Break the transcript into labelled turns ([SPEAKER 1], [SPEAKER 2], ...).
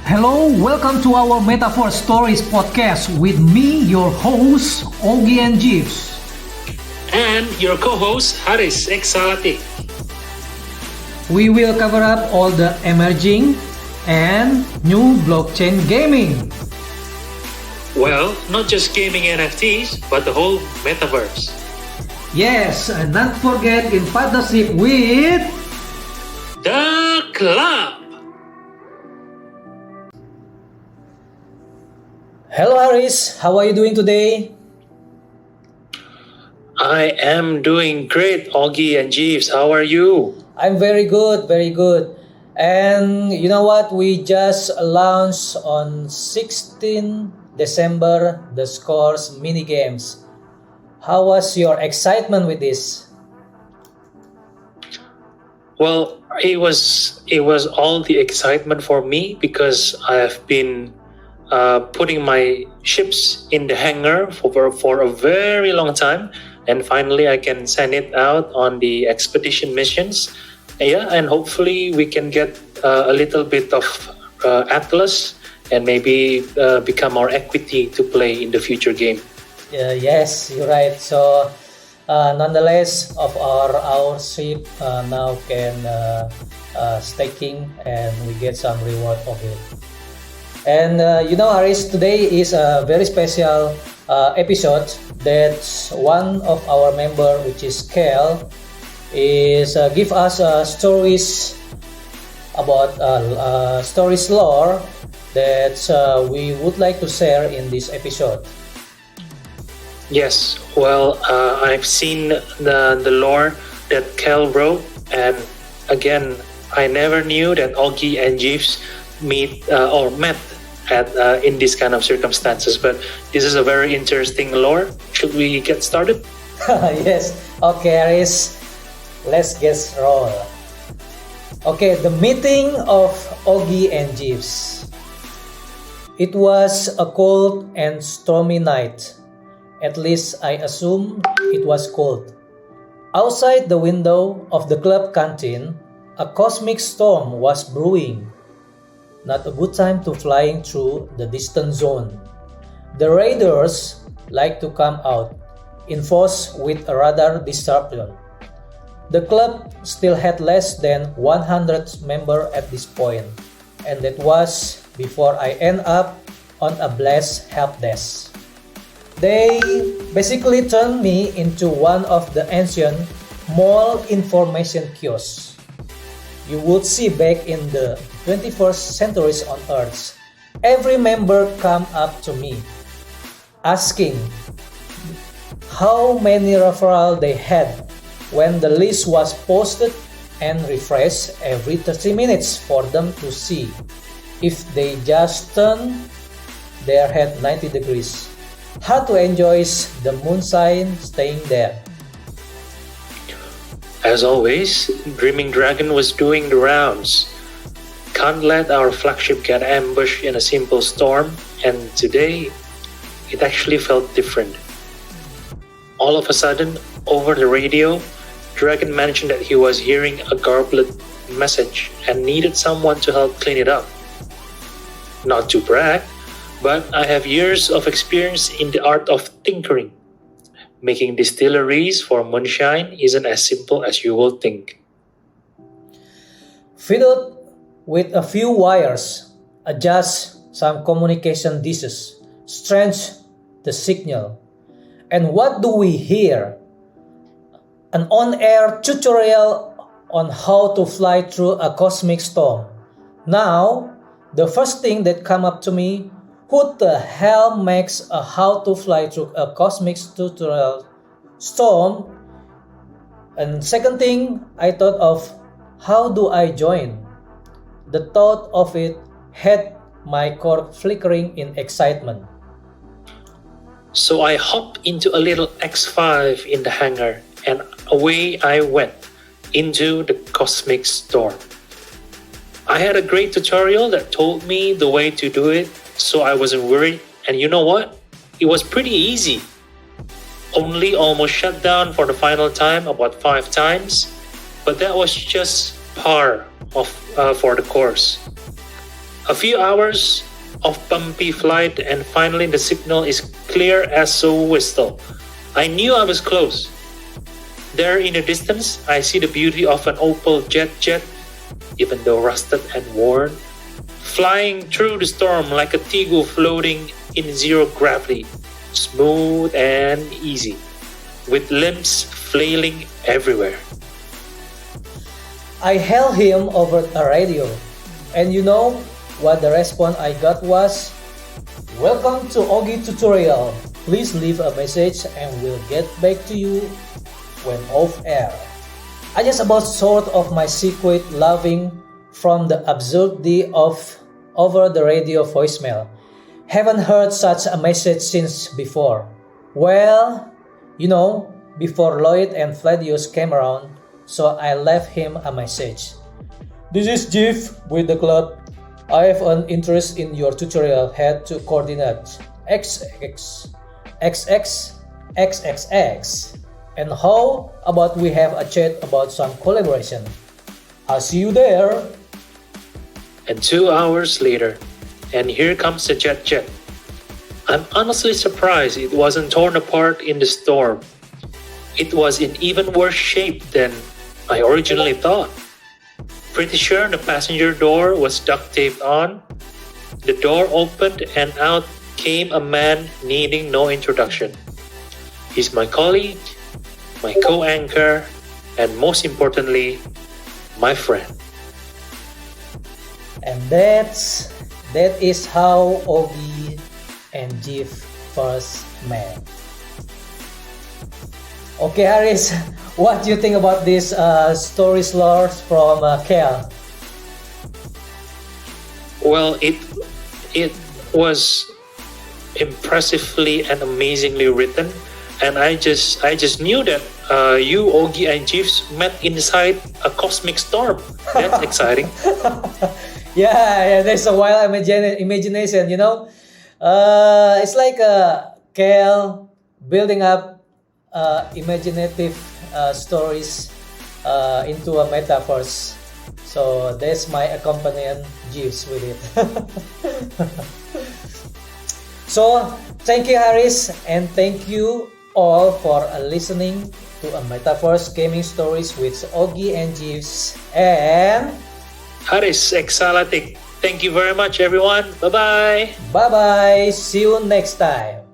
[SPEAKER 1] Hello, welcome to our Metaverse Stories podcast with me, your host, Ogie Jeeves.
[SPEAKER 2] And your co-host, Haris Exalati.
[SPEAKER 1] We will cover up all the emerging and new blockchain gaming.
[SPEAKER 2] Well, not just gaming NFTs, but the whole Metaverse.
[SPEAKER 1] Yes, and not forget in partnership with
[SPEAKER 2] The Club!
[SPEAKER 1] Hello Haris, how are you doing today?
[SPEAKER 2] I am doing great, Ogie and Jeeves. How are you?
[SPEAKER 1] I'm very good, very good. And you know what? We just launched on 16 December the Scores mini games. How was your excitement with this?
[SPEAKER 2] Well, it was all the excitement for me because I have been putting my ships in the hangar for a very long time, and finally I can send it out on the expedition missions. Yeah, and hopefully we can get a little bit of Atlas and maybe become our equity to play in the future game.
[SPEAKER 1] Yes, you're right. So, nonetheless, of our ship now can staking and we get some reward of it. And Aris, today is a very special episode that one of our member, which is Kel, is give us stories about stories lore that we would like to share in this episode.
[SPEAKER 2] Yes, well, I've seen the lore that Kel wrote, and again, I never knew that Ogie and Jeeves met at in these kind of circumstances. But this is a very interesting lore. Should we get started?
[SPEAKER 1] Yes. Okay, Aris. Let's get roll. Okay, the meeting of Ogie and Jeeves. It was a cold and stormy night. At least I assume it was cold. Outside the window of the club canteen, a cosmic storm was brewing. Not a good time to flying through the distant zone. The raiders like to come out, enforced with a radar disruption. The club still had less than 100 members at this point, and that was before I end up on a blessed helpdesk. They basically turned me into one of the ancient mall information kiosks you would see back in the 21st centuries on Earth. Every member come up to me asking how many referrals they had when the list was posted and refreshed every 30 minutes for them to see if they just turned their head 90 degrees. How to enjoy the moonshine staying there.
[SPEAKER 2] As always, Dreaming Dragon was doing the rounds. Can't let our flagship get ambushed in a simple storm, and today, it actually felt different. All of a sudden, over the radio, Dragon mentioned that he was hearing a garbled message and needed someone to help clean it up. Not to brag, but I have years of experience in the art of tinkering. Making distilleries for moonshine isn't as simple as you will think.
[SPEAKER 1] Fiddled with a few wires, adjust some communication dishes, strange the signal. And what do we hear? An on-air tutorial on how to fly through a cosmic storm. Now, the first thing that come up to me, who the hell makes a how to fly through a cosmic tutorial storm? And second thing, I thought of how do I join? The thought of it had my core flickering in excitement.
[SPEAKER 2] So I hopped into a little X5 in the hangar, and away I went into the cosmic storm. I had a great tutorial that told me the way to do it, so I wasn't worried. And you know what? It was pretty easy. Only almost shut down for the final time about 5 times, but that was just par for the course. A few hours of bumpy flight, and finally the signal is clear as a whistle. I knew I was close. There in the distance, I see the beauty of an Opel jet, even though rusted and worn, flying through the storm like a Tigo floating in zero gravity, smooth and easy, with limbs flailing everywhere.
[SPEAKER 1] I hailed him over a radio, and you know what the response I got was? Welcome to Ogie tutorial. Please leave a message and we'll get back to you when off air. I just about sort of my secret laughing from the absurdity of over the radio voicemail. Haven't heard such a message since before. Well, you know, before Lloyd and Fladius came around, so I left him a message. This is Jeff with the club. I have an interest in your tutorial. Head to coordinates XX, XX, XXX. And how about we have a chat about some collaboration? I'll see you there.
[SPEAKER 2] And 2 hours later, and here comes the jet. I'm honestly surprised it wasn't torn apart in the storm. It was in even worse shape than I originally thought. Pretty sure the passenger door was duct taped on. The door opened and out came a man needing no introduction. He's my colleague, my co-anchor, and most importantly, my friend.
[SPEAKER 1] And that is how Ogie and Jeff first met. Okay, Haris, what do you think about this story slurs from Kel?
[SPEAKER 2] Well, it was impressively and amazingly written, and I just knew that you, Ogie, and Jeeves met inside a cosmic storm. That's exciting.
[SPEAKER 1] Yeah, there's a wild imagination, you know. It's like Kel building up imaginative stories into a metaverse. So that's my accompaniment Jeeves with it. So thank you, Haris, and thank you all for listening to a Metaverse Gaming Stories with Ogie and Jeeves and
[SPEAKER 2] Haris Exalatic. Thank you very much, everyone. Bye-bye.
[SPEAKER 1] bye bye. See you next time.